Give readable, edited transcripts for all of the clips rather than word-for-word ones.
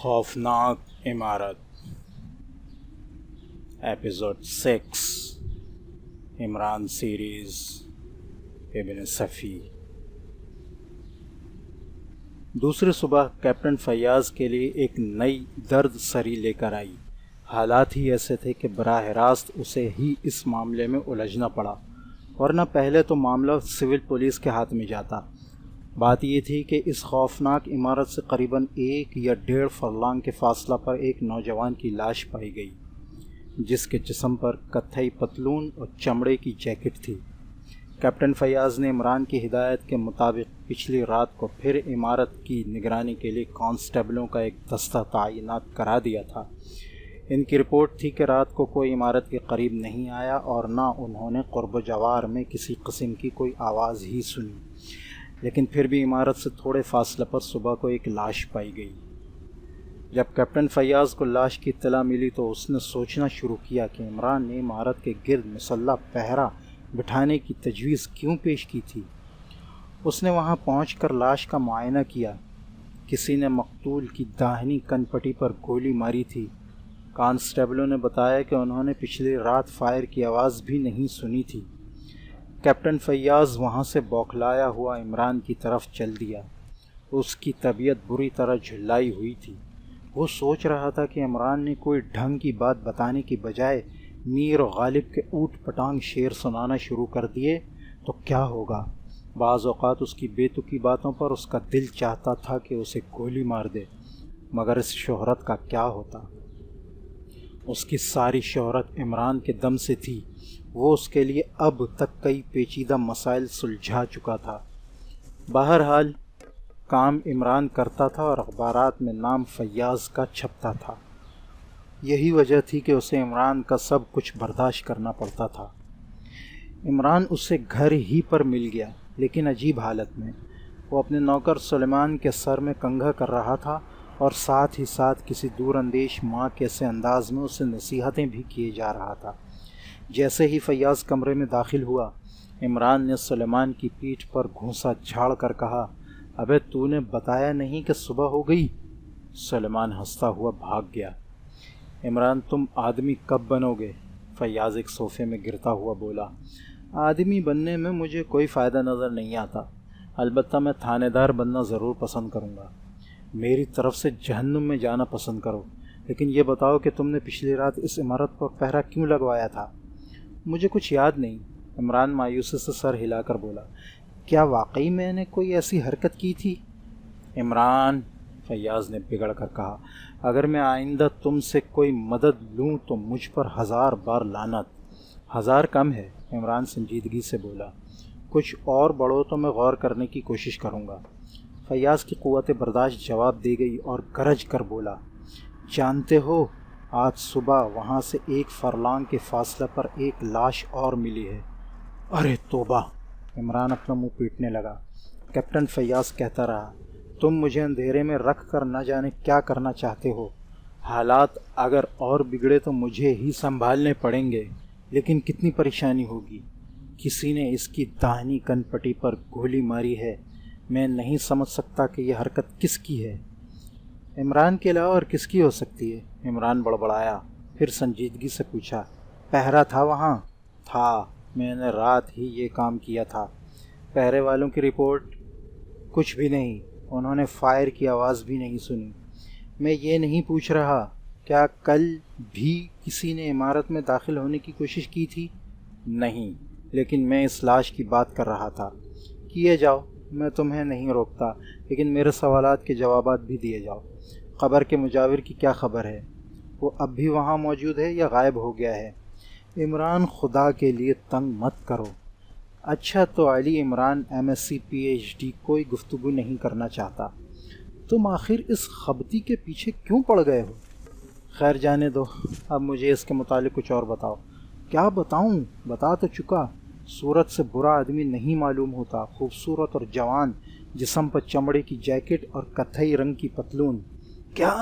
خوفناک عمارت episode 6 Imran series ابن صفی۔ دوسری صبح کیپٹن فیاض کے لیے ایک نئی درد سری لے کر آئی۔ حالات ہی ایسے تھے کہ براہ راست اسے ہی اس معاملے میں الجھنا پڑا، ورنہ پہلے تو معاملہ سول پولیس کے ہاتھ میں جاتا۔ بات یہ تھی کہ اس خوفناک عمارت سے قریباً 1 یا 1.5 فرلانگ کے فاصلہ پر ایک نوجوان کی لاش پائی گئی، جس کے جسم پر کتھئی پتلون اور چمڑے کی جیکٹ تھی۔ کیپٹن فیاض نے عمران کی ہدایت کے مطابق پچھلی رات کو پھر عمارت کی نگرانی کے لیے کانسٹیبلوں کا ایک دستہ تعینات کرا دیا تھا۔ ان کی رپورٹ تھی کہ رات کو کوئی عمارت کے قریب نہیں آیا اور نہ انہوں نے قرب و جوار میں کسی قسم کی کوئی آواز ہی سنی، لیکن پھر بھی عمارت سے تھوڑے فاصلے پر صبح کو ایک لاش پائی گئی۔ جب کیپٹن فیاض کو لاش کی اطلاع ملی تو اس نے سوچنا شروع کیا کہ عمران نے عمارت کے گرد مسلح پہرا بٹھانے کی تجویز کیوں پیش کی تھی۔ اس نے وہاں پہنچ کر لاش کا معائنہ کیا۔ کسی نے مقتول کی داہنی کن پٹی پر گولی ماری تھی۔ کانسٹیبلوں نے بتایا کہ انہوں نے پچھلی رات فائر کی آواز بھی نہیں سنی تھی۔ کیپٹن فیاض وہاں سے بوکھلایا ہوا عمران کی طرف چل دیا۔ اس کی طبیعت بری طرح جھلائی ہوئی تھی۔ وہ سوچ رہا تھا کہ عمران نے کوئی ڈھنگ کی بات بتانے کی بجائے میر و غالب کے اوٹ پٹانگ شعر سنانا شروع کر دیے تو کیا ہوگا۔ بعض اوقات اس کی بے تکی باتوں پر اس کا دل چاہتا تھا کہ اسے گولی مار دے، مگر اس شہرت کا کیا ہوتا۔ اس کی ساری شہرت عمران کے دم سے تھی۔ وہ اس کے لیے اب تک کئی پیچیدہ مسائل سلجھا چکا تھا۔ بہرحال کام عمران کرتا تھا اور اخبارات میں نام فیاض کا چھپتا تھا۔ یہی وجہ تھی کہ اسے عمران کا سب کچھ برداشت کرنا پڑتا تھا۔ عمران اسے گھر ہی پر مل گیا، لیکن عجیب حالت میں۔ وہ اپنے نوکر سلیمان کے سر میں کنگھا کر رہا تھا اور ساتھ ہی ساتھ کسی دور اندیش ماں کے سے انداز میں اسے نصیحتیں بھی کیے جا رہا تھا۔ جیسے ہی فیاض کمرے میں داخل ہوا، عمران نے سلیمان کی پیٹھ پر گھونسا جھاڑ کر کہا، ابے تو نے بتایا نہیں کہ صبح ہو گئی؟ سلیمان ہنستا ہوا بھاگ گیا۔ عمران تم آدمی کب بنو گے؟ فیاض ایک صوفے میں گرتا ہوا بولا، آدمی بننے میں مجھے کوئی فائدہ نظر نہیں آتا، البتہ میں تھانے دار بننا ضرور پسند کروں گا۔ میری طرف سے جہنم میں جانا پسند کرو، لیکن یہ بتاؤ کہ تم نے پچھلی رات اس عمارت پر پہرا کیوں لگوایا تھا؟ مجھے کچھ یاد نہیں، عمران مایوسی سے سر ہلا کر بولا۔ کیا واقعی میں نے کوئی ایسی حرکت کی تھی؟ عمران، فیاض نے بگڑ کر کہا، اگر میں آئندہ تم سے کوئی مدد لوں تو مجھ پر 1000 بار لعنت۔ 1000 کم ہے، عمران سنجیدگی سے بولا، کچھ اور بڑھو تو میں غور کرنے کی کوشش کروں گا۔ فیاض کی قوت برداشت جواب دے گئی اور گرج کر بولا، جانتے ہو آج صبح وہاں سے 1 فرلانگ کے فاصلے پر ایک لاش اور ملی ہے۔ ارے توبہ! عمران اپنا منہ پیٹنے لگا۔ کیپٹن فیاض کہتا رہا، تم مجھے اندھیرے میں رکھ کر نہ جانے کیا کرنا چاہتے ہو۔ حالات اگر اور بگڑے تو مجھے ہی سنبھالنے پڑیں گے، لیکن کتنی پریشانی ہوگی۔ کسی نے اس کی داہنی کن پٹی پر گولی ماری ہے۔ میں نہیں سمجھ سکتا کہ یہ حرکت کس کی ہے۔ عمران کے علاوہ اور کس کی ہو سکتی ہے؟ عمران بڑبڑایا، پھر سنجیدگی سے پوچھا، پہرا تھا وہاں؟ تھا، میں نے رات ہی یہ کام کیا تھا۔ پہرے والوں کی رپورٹ؟ کچھ بھی نہیں، انہوں نے فائر کی آواز بھی نہیں سنی۔ میں یہ نہیں پوچھ رہا، کیا کل بھی کسی نے عمارت میں داخل ہونے کی کوشش کی تھی؟ نہیں، لیکن میں اس لاش کی بات کر رہا تھا۔ کیے جاؤ، میں تمہیں نہیں روکتا، لیکن میرے سوالات کے جوابات بھی دیے جاؤ۔ قبر کے مجاور کی کیا خبر ہے؟ وہ اب بھی وہاں موجود ہے یا غائب ہو گیا ہے؟ عمران خدا کے لیے تنگ مت کرو۔ اچھا تو علی عمران MSc PhD کوئی گفتگو نہیں کرنا چاہتا۔ تم آخر اس خبتی کے پیچھے کیوں پڑ گئے ہو؟ خیر جانے دو، اب مجھے اس کے متعلق کچھ اور بتاؤ۔ کیا بتاؤں؟ بتا تو چکا، صورت سے برا آدمی نہیں معلوم ہوتا، خوبصورت اور جوان، جسم پر چمڑے کی جیکٹ اور کتھئی رنگ کی پتلون۔ کیا؟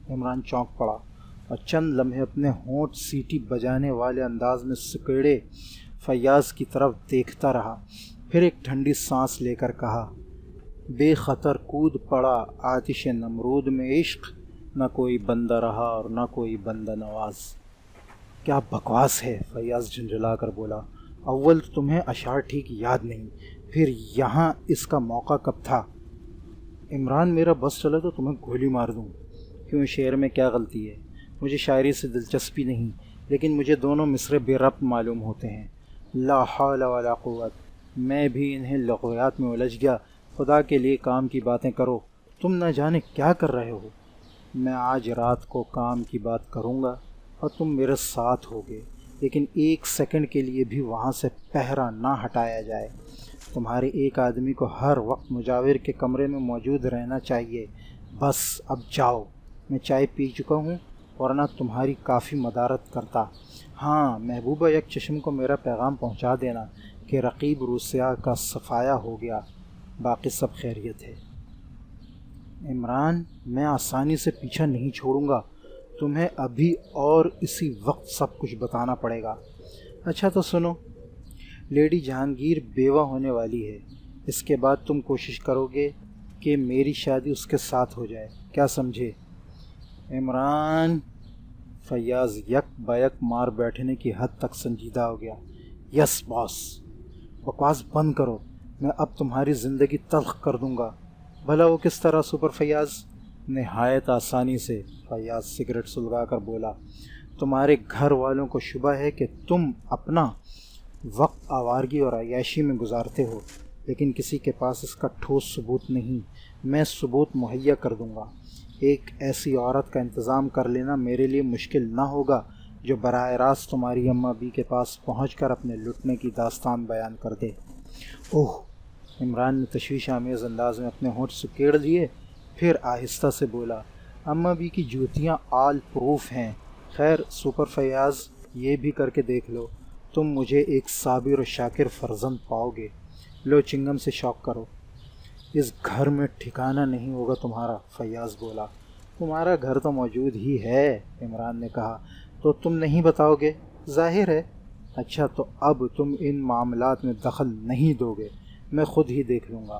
عمران چونک پڑا اور چند لمحے اپنے ہونٹ سیٹی بجانے والے انداز میں سکیڑے فیاض کی طرف دیکھتا رہا، پھر ایک ٹھنڈی سانس لے کر کہا، بے خطر کود پڑا آتش نمرود میں عشق، نہ کوئی بندہ رہا اور نہ کوئی بندہ نواز۔ کیا بکواس ہے، فیاض جھنجھلا کر بولا۔ اول تو تمہیں اشعار ٹھیک یاد نہیں، پھر یہاں اس کا موقع کب تھا؟ عمران میرا بس چلے تو تمہیں گولی مار دوں۔ کیوں، شعر میں کیا غلطی ہے؟ مجھے شاعری سے دلچسپی نہیں، لیکن مجھے دونوں مصرے بے ربط معلوم ہوتے ہیں۔ لا حول ولا قوت، میں بھی انہیں لغویات میں الجھ گیا۔ خدا کے لیے کام کی باتیں کرو، تم نہ جانے کیا کر رہے ہو۔ میں آج رات کو کام کی بات کروں گا اور تم میرے ساتھ ہوگے، لیکن ایک سیکنڈ کے لیے بھی وہاں سے پہرا نہ ہٹایا جائے۔ تمہارے ایک آدمی کو ہر وقت مجاور کے کمرے میں موجود رہنا چاہیے۔ بس اب جاؤ، میں چائے پی چکا ہوں، ورنہ تمہاری کافی مدارت کرتا۔ ہاں، محبوبہ یک چشم کو میرا پیغام پہنچا دینا کہ رقیب روسیہ کا صفایا ہو گیا، باقی سب خیریت ہے۔ عمران، میں آسانی سے پیچھا نہیں چھوڑوں گا، تمہیں ابھی اور اسی وقت سب کچھ بتانا پڑے گا۔ اچھا تو سنو، لیڈی جہانگیر بیوہ ہونے والی ہے، اس کے بعد تم کوشش کرو گے کہ میری شادی اس کے ساتھ ہو جائے، کیا سمجھے؟ عمران، فیاض یک بیک مار بیٹھنے کی حد تک سنجیدہ ہو گیا۔ یس باس، بکواس بند کرو، میں اب تمہاری زندگی تلخ کر دوں گا۔ بھلا وہ کس طرح سپر فیاض؟ نہایت آسانی سے، فیاض سگریٹ سلگا کر بولا۔ تمہارے گھر والوں کو شبہ ہے کہ تم اپنا وقت آوارگی اور عیاشی میں گزارتے ہو، لیکن کسی کے پاس اس کا ٹھوس ثبوت نہیں۔ میں ثبوت مہیا کر دوں گا۔ ایک ایسی عورت کا انتظام کر لینا میرے لیے مشکل نہ ہوگا جو براہ راست تمہاری اماں بی کے پاس پہنچ کر اپنے لٹنے کی داستان بیان کر دے۔ اوہ، عمران نے تشویش آمیز انداز میں اپنے ہونٹ سکیڑ لیے، پھر آہستہ سے بولا، اماں بی کی جوتیاں آل پروف ہیں۔ خیر سپر فیاض، یہ بھی کر کے دیکھ لو، تم مجھے ایک صابر و شاکر فرزند پاؤ گے۔ لو چنگم سے شوق کرو۔ اس گھر میں ٹھکانہ نہیں ہوگا تمہارا، فیاض بولا۔ تمہارا گھر تو موجود ہی ہے، عمران نے کہا، تو تم نہیں بتاؤ گے؟ ظاہر ہے۔ اچھا تو اب تم ان معاملات میں دخل نہیں دو گے، میں خود ہی دیکھ لوں گا۔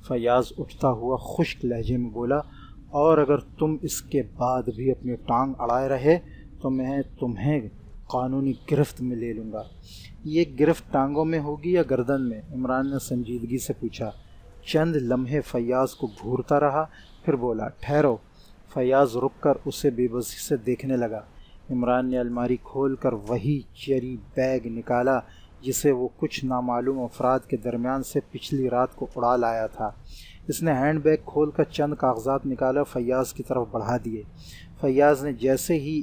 فیاض اٹھتا ہوا خشک لہجے میں بولا، اور اگر تم اس کے بعد بھی اپنی ٹانگ اڑائے رہے تو میں تمہیں قانونی گرفت میں لے لوں گا۔ یہ گرفت ٹانگوں میں ہوگی یا گردن میں؟ عمران نے سنجیدگی سے پوچھا۔ چند لمحے فیاض کو گھورتا رہا، پھر بولا، ٹھہرو۔ فیاض رک کر اسے بے بسی سے دیکھنے لگا۔ عمران نے الماری کھول کر وہی چیری بیگ نکالا جسے وہ کچھ نامعلوم افراد کے درمیان سے پچھلی رات کو اڑا لایا تھا۔ اس نے ہینڈ بیگ کھول کر چند کاغذات نکالا، فیاض کی طرف بڑھا دیے۔ فیاض نے جیسے ہی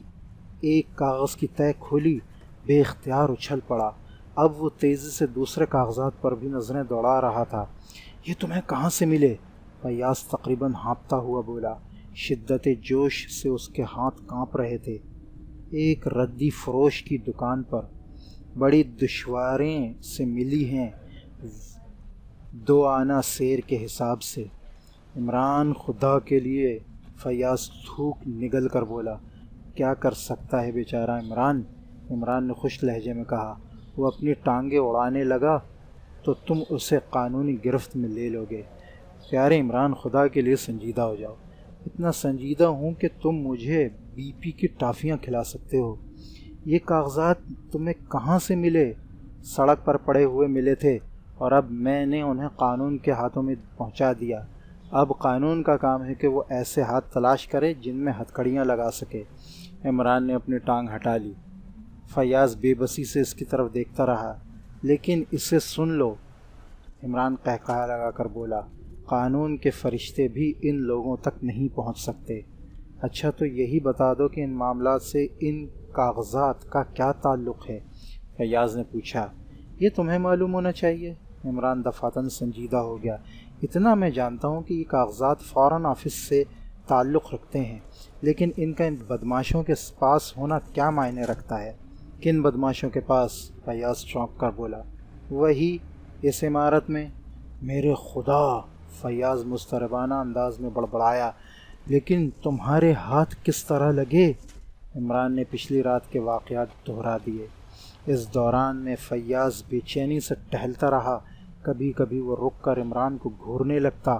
ایک کاغذ کی تہہ کھولی، بے اختیار اچھل پڑا۔ اب وہ تیزی سے دوسرے کاغذات پر بھی نظریں دوڑا رہا تھا۔ یہ تمہیں کہاں سے ملے؟ فیاض تقریباً ہانپتا ہوا بولا۔ شدت جوش سے اس کے ہاتھ کانپ رہے تھے۔ ایک ردی فروش کی دکان پر، بڑی دشواریں سے ملی ہیں، 2 آنا سیر کے حساب سے۔ عمران، خدا کے لیے، فیاض تھوک نگل کر بولا۔ کیا کر سکتا ہے بیچارہ عمران؟ عمران نے خوش لہجے میں کہا۔ وہ اپنی ٹانگیں اڑانے لگا تو تم اسے قانونی گرفت میں لے لو گے۔ پیارے عمران، خدا کے لیے سنجیدہ ہو جاؤ۔ اتنا سنجیدہ ہوں کہ تم مجھے بی پی کی ٹافیاں کھلا سکتے ہو۔ یہ کاغذات تمہیں کہاں سے ملے؟ سڑک پر پڑے ہوئے ملے تھے، اور اب میں نے انہیں قانون کے ہاتھوں میں پہنچا دیا۔ اب قانون کا کام ہے کہ وہ ایسے ہاتھ تلاش کرے جن میں ہتھکڑیاں لگا سکے۔ عمران نے اپنی ٹانگ ہٹا لی۔ فیاض بے بسی سے اس کی طرف دیکھتا رہا۔ لیکن اسے سن لو، عمران قہقہا لگا کر بولا، قانون کے فرشتے بھی ان لوگوں تک نہیں پہنچ سکتے۔ اچھا تو یہی بتا دو کہ ان معاملات سے ان کاغذات کا کیا تعلق ہے؟ فیاض نے پوچھا۔ یہ تمہیں معلوم ہونا چاہیے۔ عمران دفعتاً سنجیدہ ہو گیا۔ اتنا میں جانتا ہوں کہ یہ کاغذات فوراً آفس سے تعلق رکھتے ہیں، لیکن ان کا ان بدماشوں کے پاس ہونا کیا معنی رکھتا ہے؟ کن بدماشوں کے پاس؟ فیاض چونک کر بولا۔ وہی اس عمارت میں۔ میرے خدا، فیاض مضطربانہ انداز میں بڑبڑایا۔ لیکن تمہارے ہاتھ کس طرح لگے؟ عمران نے پچھلی رات کے واقعات دہرا دیے۔ اس دوران میں فیاض بے چینی سے ٹہلتا رہا۔ کبھی کبھی وہ رک کر عمران کو گھورنے لگتا۔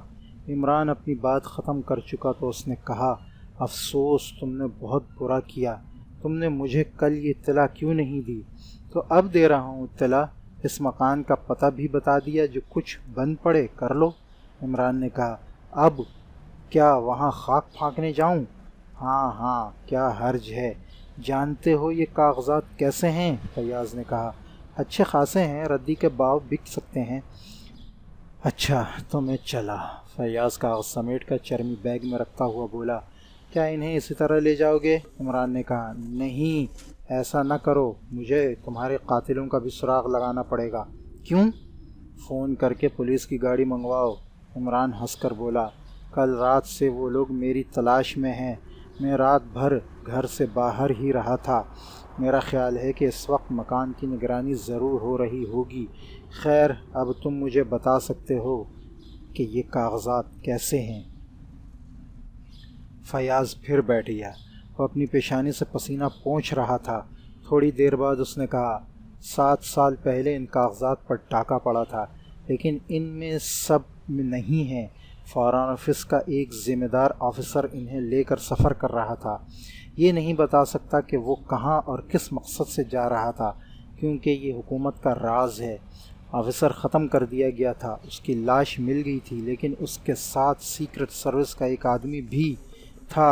عمران اپنی بات ختم کر چکا تو اس نے کہا، افسوس، تم نے بہت برا کیا، تم نے مجھے کل یہ اطلاع کیوں نہیں دی؟ تو اب دے رہا ہوں اطلاع، اس مکان کا پتہ بھی بتا دیا، جو کچھ بند پڑے کر لو۔ عمران نے کہا، اب کیا وہاں خاک پھانکنے جاؤں؟ ہاں ہاں، کیا حرج ہے؟ جانتے ہو یہ کاغذات کیسے ہیں؟ فیاض نے کہا، اچھے خاصے ہیں، ردی کے باؤ بک سکتے ہیں۔ اچھا تو میں چلا۔ فیاض کاغذ سمیٹ کر چرمی بیگ میں رکھتا ہوا بولا، کیا انہیں اسی طرح لے جاؤ گے؟ عمران نے کہا، نہیں، ایسا نہ کرو، مجھے تمہارے قاتلوں کا بھی سراغ لگانا پڑے گا۔ کیوں؟ فون کر کے پولیس کی گاڑی منگواؤ۔ عمران ہنس کر بولا، کل رات سے وہ لوگ میری تلاش میں ہیں، میں رات بھر گھر سے باہر ہی رہا تھا، میرا خیال ہے کہ اس وقت مکان کی نگرانی ضرور ہو رہی ہوگی۔ خیر، اب تم مجھے بتا سکتے ہو کہ یہ کاغذات کیسے ہیں؟ فیاض پھر بیٹھ گیا، وہ اپنی پیشانی سے پسینہ پونچھ رہا تھا۔ تھوڑی دیر بعد اس نے کہا، 7 سال پہلے ان کاغذات پر ڈاکہ پڑا تھا، لیکن ان میں سب میں نہیں ہے۔ فارن آفس کا ایک ذمہ دار آفیسر انہیں لے کر سفر کر رہا تھا، یہ نہیں بتا سکتا کہ وہ کہاں اور کس مقصد سے جا رہا تھا، کیونکہ یہ حکومت کا راز ہے۔ آفیسر ختم کر دیا گیا تھا، اس کی لاش مل گئی تھی، لیکن اس کے ساتھ سیکرٹ سروس کا ایک آدمی بھی تھا،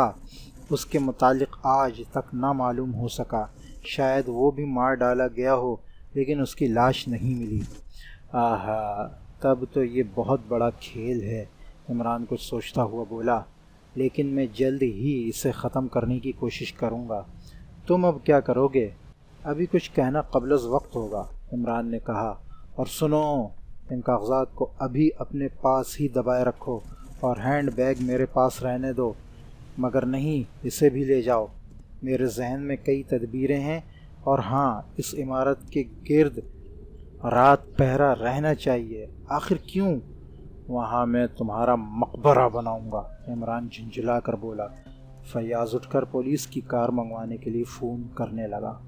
اس کے متعلق آج تک نہ معلوم ہو سکا، شاید وہ بھی مار ڈالا گیا ہو، لیکن اس کی لاش نہیں ملی۔ آہا، تب تو یہ بہت بڑا کھیل ہے، عمران کچھ سوچتا ہوا بولا، لیکن میں جلد ہی اسے ختم کرنے کی کوشش کروں گا۔ تم اب کیا کرو گے؟ ابھی کچھ کہنا قبل از وقت ہوگا، عمران نے کہا، اور سنو، ان کاغذات کو ابھی اپنے پاس ہی دبائے رکھو اور ہینڈ بیگ میرے پاس رہنے دو، مگر نہیں، اسے بھی لے جاؤ۔ میرے ذہن میں کئی تدبیریں ہیں، اور ہاں، اس عمارت کے گرد رات پہرا رہنا چاہیے۔ آخر کیوں؟ وہاں میں تمہارا مقبرہ بناؤں گا، عمران جھنجھلا کر بولا۔ فیاض اٹھ کر پولیس کی کار منگوانے کے لیے فون کرنے لگا۔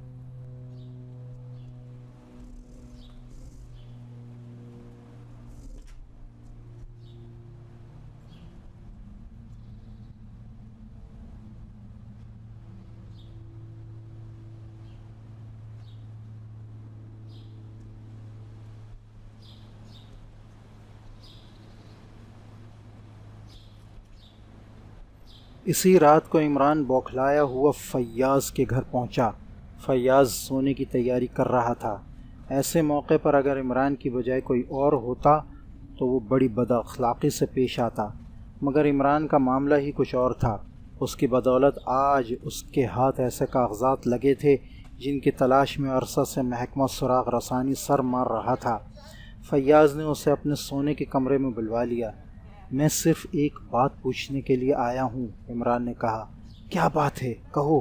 اسی رات کو عمران بوکھلایا ہوا فیاض کے گھر پہنچا۔ فیاض سونے کی تیاری کر رہا تھا۔ ایسے موقع پر اگر عمران کی بجائے کوئی اور ہوتا تو وہ بڑی بد اخلاقی سے پیش آتا، مگر عمران کا معاملہ ہی کچھ اور تھا۔ اس کی بدولت آج اس کے ہاتھ ایسے کاغذات لگے تھے جن کی تلاش میں عرصہ سے محکمہ سراغ رسانی سر مار رہا تھا۔ فیاض نے اسے اپنے سونے کے کمرے میں بلوا لیا۔ میں صرف ایک بات پوچھنے کے لیے آیا ہوں، عمران نے کہا۔ کیا بات ہے؟ کہو۔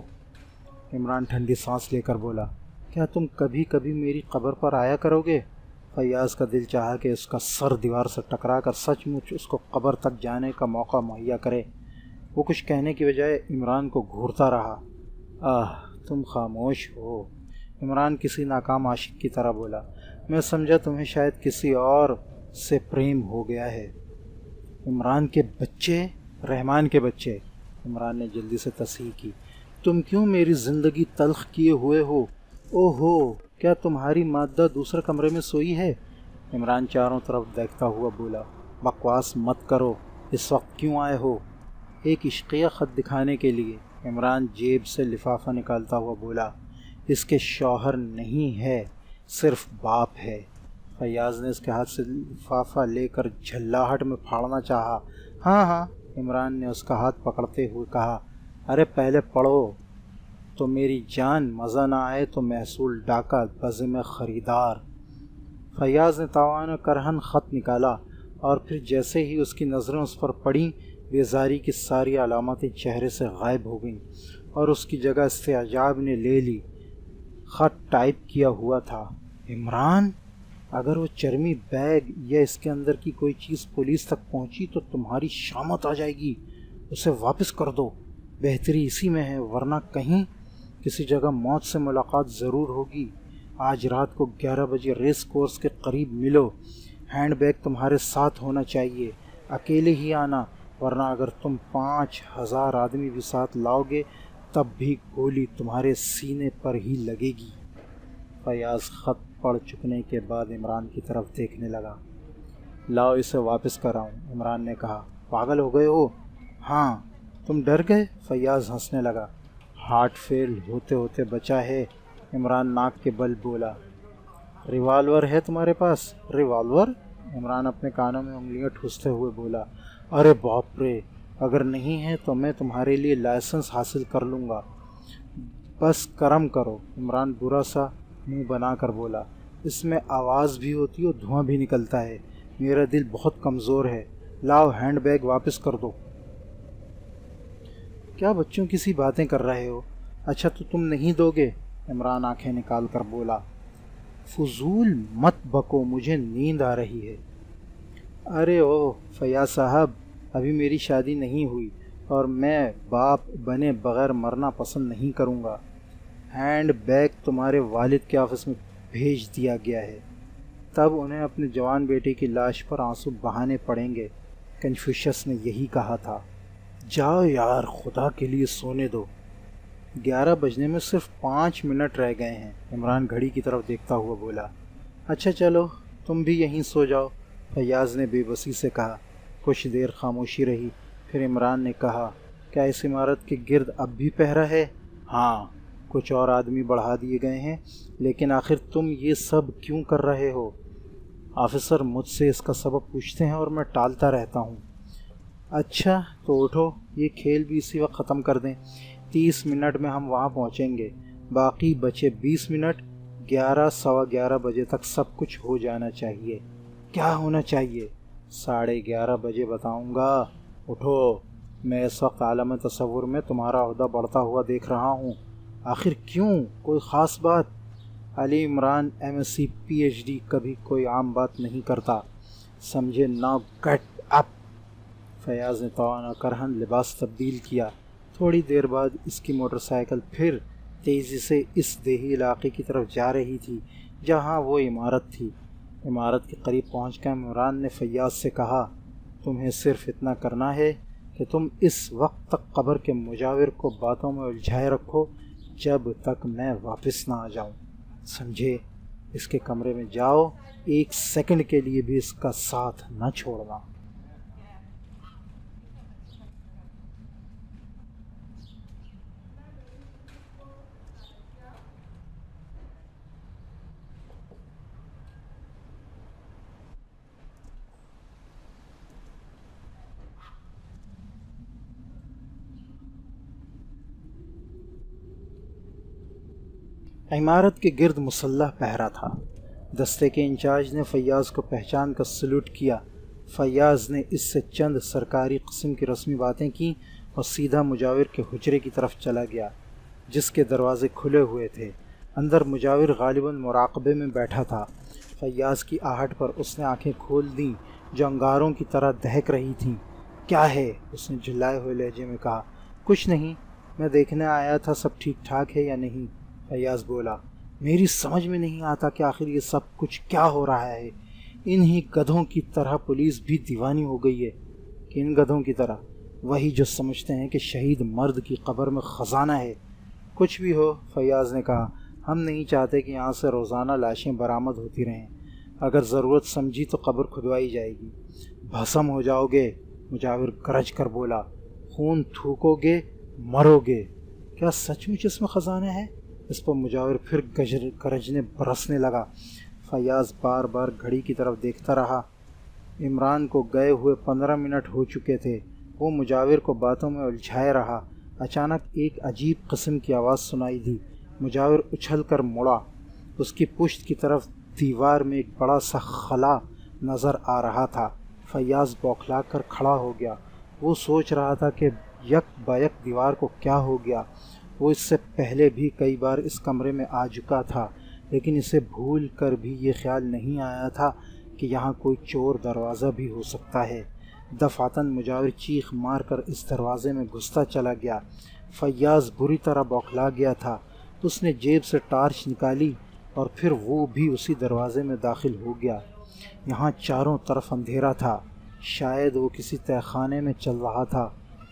عمران ٹھنڈی سانس لے کر بولا، کیا تم کبھی کبھی میری قبر پر آیا کرو گے؟ فیاض کا دل چاہا کہ اس کا سر دیوار سے ٹکرا کر سچ مچ اس کو قبر تک جانے کا موقع مہیا کرے۔ وہ کچھ کہنے کی بجائے عمران کو گھورتا رہا۔ تم خاموش ہو، عمران کسی ناکام عاشق کی طرح بولا۔ میں سمجھا تمہیں شاید کسی اور سے پریم ہو گیا ہے۔ عمران کے بچے، رحمان کے بچے، عمران نے جلدی سے تصحیح کی۔ تم کیوں میری زندگی تلخ کیے ہوئے ہو؟ او ہو، کیا تمہاری مادہ دوسرے کمرے میں سوئی ہے؟ عمران چاروں طرف دیکھتا ہوا بولا، بکواس مت کرو، اس وقت کیوں آئے ہو؟ ایک عشقیہ خط دکھانے کے لیے، عمران جیب سے لفافہ نکالتا ہوا بولا۔ اس کے شوہر نہیں ہے، صرف باپ ہے۔ فیاض نے اس کے ہاتھ سے لفافہ لے کر جھلاہٹ میں پھاڑنا چاہا۔ ہاں ہاں، عمران نے اس کا ہاتھ پکڑتے ہوئے کہا، ارے پہلے پڑھو تو میری جان، مزہ نہ آئے تو محصول ڈاکہ بزم خریدار۔ فیاض نے تاوان کرہن خط نکالا، اور پھر جیسے ہی اس کی نظریں اس پر پڑیں، بیزاری کی ساری علامتیں چہرے سے غائب ہو گئیں اور اس کی جگہ استعجاب نے لے لی۔ خط ٹائپ کیا ہوا تھا، عمران، اگر وہ چرمی بیگ یا اس کے اندر کی کوئی چیز پولیس تک پہنچی تو تمہاری شامت آ جائے گی، اسے واپس کر دو، بہتری اسی میں ہے، ورنہ کہیں کسی جگہ موت سے ملاقات ضرور ہوگی۔ آج رات کو 11 بجے ریس کورس کے قریب ملو، ہینڈ بیگ تمہارے ساتھ ہونا چاہیے، اکیلے ہی آنا، ورنہ اگر تم 5000 آدمی بھی ساتھ لاؤ گے تب بھی گولی تمہارے سینے پر ہی لگے گی۔ فیاض خط پڑھ چکنے کے بعد عمران کی طرف دیکھنے لگا۔ لاؤ اسے واپس کراؤں، عمران نے کہا۔ پاگل ہو گئے ہو؟ ہاں، تم ڈر گئے؟ فیاض ہنسنے لگا۔ ہارٹ فیل ہوتے ہوتے بچا ہے، عمران ناک کے بل بولا۔ ریوالور ہے تمہارے پاس؟ ریوالور؟ عمران اپنے کانوں میں انگلیاں ٹھوستے ہوئے بولا۔ ارے باپ رے، اگر نہیں ہے تو میں تمہارے لیے لائسنس حاصل کر لوں گا۔ بس کرم کرو، عمران برا سا منہ بنا کر بولا۔ اس میں آواز بھی ہوتی اور دھواں بھی نکلتا ہے، میرا دل بہت کمزور ہے، لاؤ ہینڈ بیگ واپس کر دو۔ کیا بچوں کی سی باتیں کر رہے ہو؟ اچھا تو تم نہیں دو گے؟ عمران آنکھیں نکال کر بولا۔ فضول مت بکو، مجھے نیند آ رہی ہے۔ ارے او فیاض صاحب، ابھی میری شادی نہیں ہوئی اور میں باپ بنے بغیر مرنا پسند نہیں کروں گا۔ ہینڈ بیگ تمہارے والد کے آفس میں بھیج دیا گیا ہے، تب انہیں اپنے جوان بیٹے کی لاش پر آنسو بہانے پڑیں گے۔ کنفیوشس نے یہی کہا تھا۔ جاؤ یار، خدا کے لیے سونے دو، 11 بجنے میں صرف 5 منٹ رہ گئے ہیں، عمران گھڑی کی طرف دیکھتا ہوا بولا۔ اچھا چلو تم بھی یہیں سو جاؤ، فیاض نے بے بسی سے کہا۔ کچھ دیر خاموشی رہی، پھر عمران نے کہا، کیا اس عمارت کے گرد اب بھی پہرا ہے؟ ہاں، کچھ اور آدمی بڑھا دیے گئے ہیں، لیکن آخر تم یہ سب کیوں کر رہے ہو؟ آفیسر مجھ سے اس کا سبب پوچھتے ہیں اور میں ٹالتا رہتا ہوں۔ اچھا تو اٹھو، یہ کھیل بھی اسی وقت ختم کر دیں، 30 منٹ میں ہم وہاں پہنچیں گے، باقی بچے 20 منٹ، 11 سوا 11 بجے تک سب کچھ ہو جانا چاہیے۔ کیا ہونا چاہیے؟ 11:30 بجے بتاؤں گا، اٹھو، میں اس وقت عالم تصور میں تمہارا عہدہ بڑھتا ہوا دیکھ رہا ہوں۔ آخر کیوں؟ کوئی خاص بات؟ علی عمران MSc PhD کبھی کوئی عام بات نہیں کرتا، سمجھے؟ Now get up. فیاض نے توانا کرہن لباس تبدیل کیا۔ تھوڑی دیر بعد اس کی موٹر سائیکل پھر تیزی سے اس دیہی علاقے کی طرف جا رہی تھی جہاں وہ عمارت تھی۔ عمارت کے قریب پہنچ کر عمران نے فیاض سے کہا، تمہیں صرف اتنا کرنا ہے کہ تم اس وقت تک قبر کے مجاور کو باتوں میں الجھائے رکھو جب تک میں واپس نہ آ جاؤں، سمجھے؟ اس کے کمرے میں جاؤ، 1 سیکنڈ کے لیے بھی اس کا ساتھ نہ چھوڑنا۔ عمارت کے گرد مسلح پہرا تھا۔ دستے کے انچارج نے فیاض کو پہچان کر سلوٹ کیا۔ فیاض نے اس سے چند سرکاری قسم کی رسمی باتیں کیں اور سیدھا مجاور کے حجرے کی طرف چلا گیا، جس کے دروازے کھلے ہوئے تھے۔ اندر مجاور غالباً مراقبے میں بیٹھا تھا۔ فیاض کی آہٹ پر اس نے آنکھیں کھول دیں جو انگاروں کی طرح دہک رہی تھیں۔ کیا ہے؟ اس نے جھلائے ہوئے لہجے میں کہا۔ کچھ نہیں، میں دیکھنے آیا تھا سب ٹھیک ٹھاک ہے یا نہیں، فیاض بولا۔ میری سمجھ میں نہیں آتا کہ آخر یہ سب کچھ کیا ہو رہا ہے۔ انہی گدھوں کی طرح پولیس بھی دیوانی ہو گئی ہے۔ کن گدھوں کی طرح؟ وہی جو سمجھتے ہیں کہ شہید مرد کی قبر میں خزانہ ہے۔ کچھ بھی ہو، فیاض نے کہا، ہم نہیں چاہتے کہ یہاں سے روزانہ لاشیں برآمد ہوتی رہیں۔ اگر ضرورت سمجھی تو قبر کھدوائی جائے گی۔ بھسم ہو جاؤ گے، مجاور گرج کر بولا۔ خون تھوکو گے، مرو گے۔ کیا سچ مچ اس میں خزانہ ہے؟ اس پر مجاور پھر گرجنے برسنے لگا۔ فیاض بار بار گھڑی کی طرف دیکھتا رہا۔ عمران کو گئے ہوئے 15 منٹ ہو چکے تھے۔ وہ مجاور کو باتوں میں الجھائے رہا۔ اچانک ایک عجیب قسم کی آواز سنائی دی۔ مجاور اچھل کر مڑا۔ اس کی پشت کی طرف دیوار میں ایک بڑا سا خلا نظر آ رہا تھا۔ فیاض بوکھلا کر کھڑا ہو گیا۔ وہ سوچ رہا تھا کہ یک بیک دیوار کو کیا ہو گیا۔ وہ اس سے پہلے بھی کئی بار اس کمرے میں آ چکا تھا، لیکن اسے بھول کر بھی یہ خیال نہیں آیا تھا کہ یہاں کوئی چور دروازہ بھی ہو سکتا ہے۔ دفعتاً مجاور چیخ مار کر اس دروازے میں گھستا چلا گیا۔ فیاض بری طرح بوکھلا گیا تھا۔ اس نے جیب سے ٹارچ نکالی اور پھر وہ بھی اسی دروازے میں داخل ہو گیا۔ یہاں چاروں طرف اندھیرا تھا۔ شاید وہ کسی تہہ خانے میں چل رہا تھا۔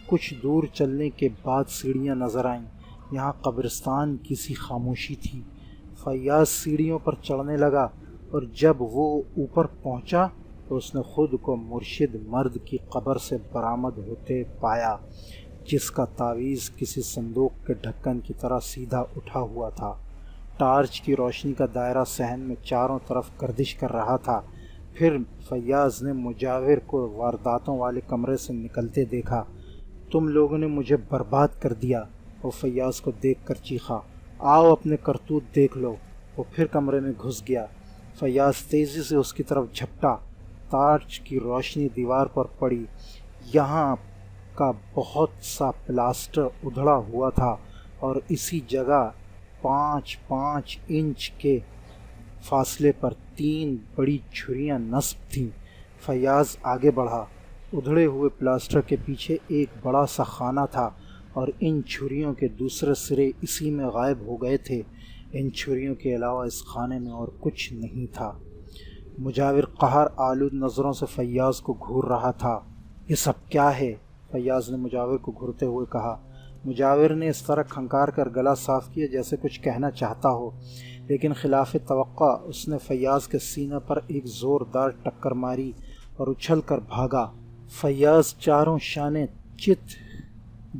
کچھ دور چلنے کے بعد سیڑھیاں نظر آئیں۔ یہاں قبرستان کی سی خاموشی تھی۔ فیاض سیڑھیوں پر چڑھنے لگا اور جب وہ اوپر پہنچا تو اس نے خود کو مرشد مرد کی قبر سے برآمد ہوتے پایا، جس کا تعویذ کسی صندوق کے ڈھکن کی طرح سیدھا اٹھا ہوا تھا۔ ٹارچ کی روشنی کا دائرہ صحن میں چاروں طرف گردش کر رہا تھا۔ پھر فیاض نے مجاور کو وارداتوں والے کمرے سے نکلتے دیکھا۔ تم لوگوں نے مجھے برباد کر دیا، وہ فیاض کو دیکھ کر چیخا۔ آؤ اپنے کرتوت دیکھ لو۔ وہ پھر کمرے میں گھس گیا۔ فیاض تیزی سے اس کی طرف جھپٹا۔ ٹارچ کی روشنی دیوار پر پڑی۔ یہاں کا بہت سا پلاسٹر ادھڑا ہوا تھا اور اسی جگہ 5-5 انچ کے فاصلے پر 3 بڑی چھریاں نصب تھیں۔ فیاض آگے بڑھا۔ ادھڑے ہوئے پلاسٹر کے پیچھے ایک بڑا سا خانہ تھا اور ان چھریوں کے دوسرے سرے اسی میں غائب ہو گئے تھے۔ ان چھریوں کے علاوہ اس خانے میں اور کچھ نہیں تھا۔ مجاور قہر آلود نظروں سے فیاض کو گھور رہا تھا۔ یہ سب کیا ہے؟ فیاض نے مجاور کو گھورتے ہوئے کہا۔ مجاور نے اس طرح کھنکار کر گلا صاف کیا جیسے کچھ کہنا چاہتا ہو، لیکن خلاف توقع اس نے فیاض کے سینے پر ایک زوردار ٹکر ماری اور اچھل کر بھاگا۔ فیاض چاروں شانے چت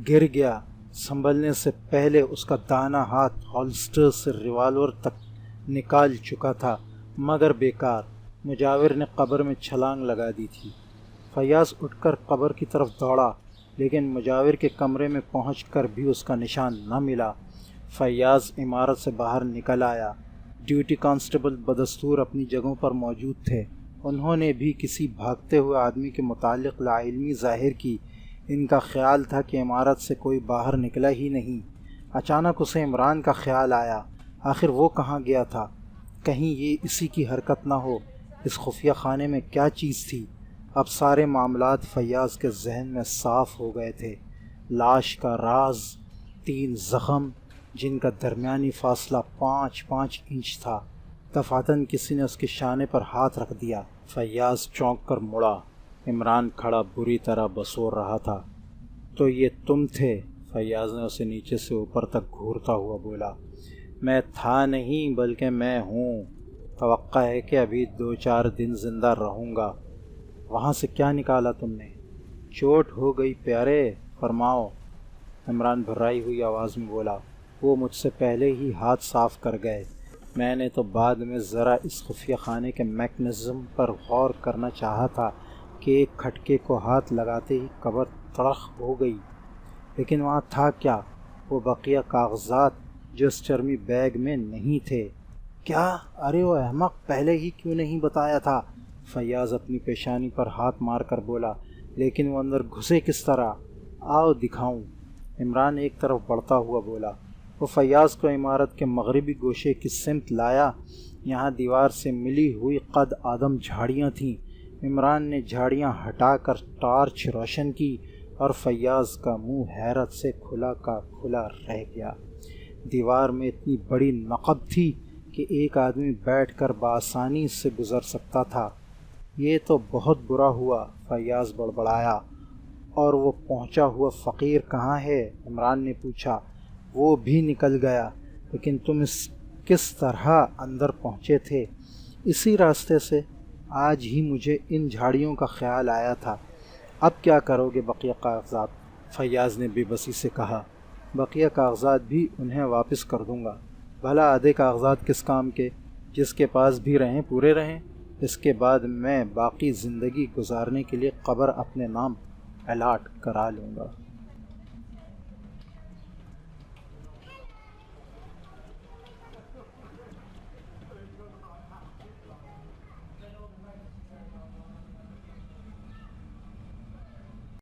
گر گیا۔ سنبھلنے سے پہلے اس کا دانا ہاتھ ہولسٹر سے ریوالور تک نکال چکا تھا، مگر بیکار۔ مجاور نے قبر میں چھلانگ لگا دی تھی۔ فیاض اٹھ کر قبر کی طرف دوڑا، لیکن مجاور کے کمرے میں پہنچ کر بھی اس کا نشان نہ ملا۔ فیاض عمارت سے باہر نکل آیا۔ ڈیوٹی کانسٹیبل بدستور اپنی جگہوں پر موجود تھے۔ انہوں نے بھی کسی بھاگتے ہوئے آدمی کے متعلق لاعلمی ظاہر کی۔ ان کا خیال تھا کہ عمارت سے کوئی باہر نکلا ہی نہیں۔ اچانک اسے عمران کا خیال آیا، آخر وہ کہاں گیا تھا؟ کہیں یہ اسی کی حرکت نہ ہو؟ اس خفیہ خانے میں کیا چیز تھی؟ اب سارے معاملات فیاض کے ذہن میں صاف ہو گئے تھے۔ لاش کا راز، 3 زخم جن کا درمیانی فاصلہ 5-5 انچ تھا۔ دفعتاً کسی نے اس کے شانے پر ہاتھ رکھ دیا۔ فیاض چونک کر مڑا۔ عمران کھڑا بری طرح بسور رہا تھا۔ تو یہ تم تھے؟ فیاض نے اسے نیچے سے اوپر تک گھورتا ہوا بولا۔ میں تھا نہیں بلکہ میں ہوں۔ توقع ہے کہ ابھی 2-4 دن زندہ رہوں گا۔ وہاں سے کیا نکالا تم نے؟ چوٹ ہو گئی پیارے، فرماؤ، عمران بھرائی ہوئی آواز میں بولا۔ وہ مجھ سے پہلے ہی ہاتھ صاف کر گئے۔ میں نے تو بعد میں ذرا اس خفیہ خانے کے میکنزم پر غور کرنا چاہا تھا کہ ایک کھٹکے کو ہاتھ لگاتے ہی قبر تڑخ ہو گئی، لیکن وہاں تھا کیا؟ وہ بقیہ کاغذات جو اس چرمی بیگ میں نہیں تھے۔ کیا؟ ارے وہ احمق، پہلے ہی کیوں نہیں بتایا تھا؟ فیاض اپنی پیشانی پر ہاتھ مار کر بولا۔ لیکن وہ اندر گھسے کس طرح؟ آؤ دکھاؤں، عمران ایک طرف بڑھتا ہوا بولا۔ وہ فیاض کو عمارت کے مغربی گوشے کی سمت لایا۔ یہاں دیوار سے ملی ہوئی قد آدم جھاڑیاں تھیں۔ عمران نے جھاڑیاں ہٹا کر ٹارچ روشن کی اور فیاض کا منہ حیرت سے کھلا کا کھلا رہ گیا۔ دیوار میں اتنی بڑی نقب تھی کہ ایک آدمی بیٹھ کر بآسانی سے گزر سکتا تھا۔ یہ تو بہت برا ہوا، فیاض بڑبڑایا۔ اور وہ پہنچا ہوا فقیر کہاں ہے؟ عمران نے پوچھا۔ وہ بھی نکل گیا، لیکن تم کس طرح اندر پہنچے تھے؟ اسی راستے سے۔ آج ہی مجھے ان جھاڑیوں کا خیال آیا تھا۔ اب کیا کرو گے بقیہ کاغذات؟ فیاض نے بے بسی سے کہا۔ بقیہ کاغذات بھی انہیں واپس کر دوں گا۔ بھلا آدھے کاغذات کس کام کے؟ جس کے پاس بھی رہیں پورے رہیں۔ اس کے بعد میں باقی زندگی گزارنے کے لیے قبر اپنے نام الاٹ کرا لوں گا۔